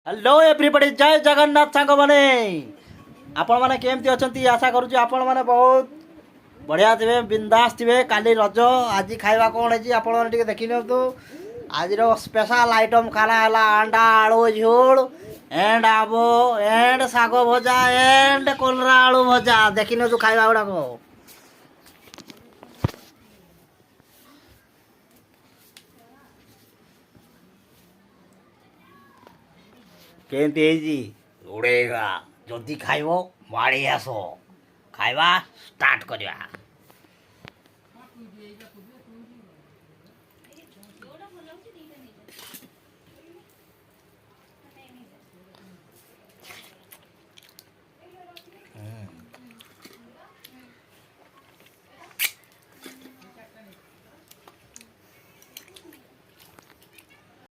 Hello everybody जय जगन्नाथ सांग मैंने आपण मैंने केमती अच्छा आशा करुँच आपण मैंने बहुत बढ़िया थे बिंदास थे काली रज आज खाଇବା कौन है आपण मैंने देखी नियंतु आज स्पेशल आइटम खाना है अंडा आलू झोल एंड आबो एंड साग भजा एंड कलरा आलू भजा देखी नियंतु खाଇବା गुड़ाक केमती उड़ेगा जदि खाइब माड़ी आस खाଇବା स्टार्ट करवा।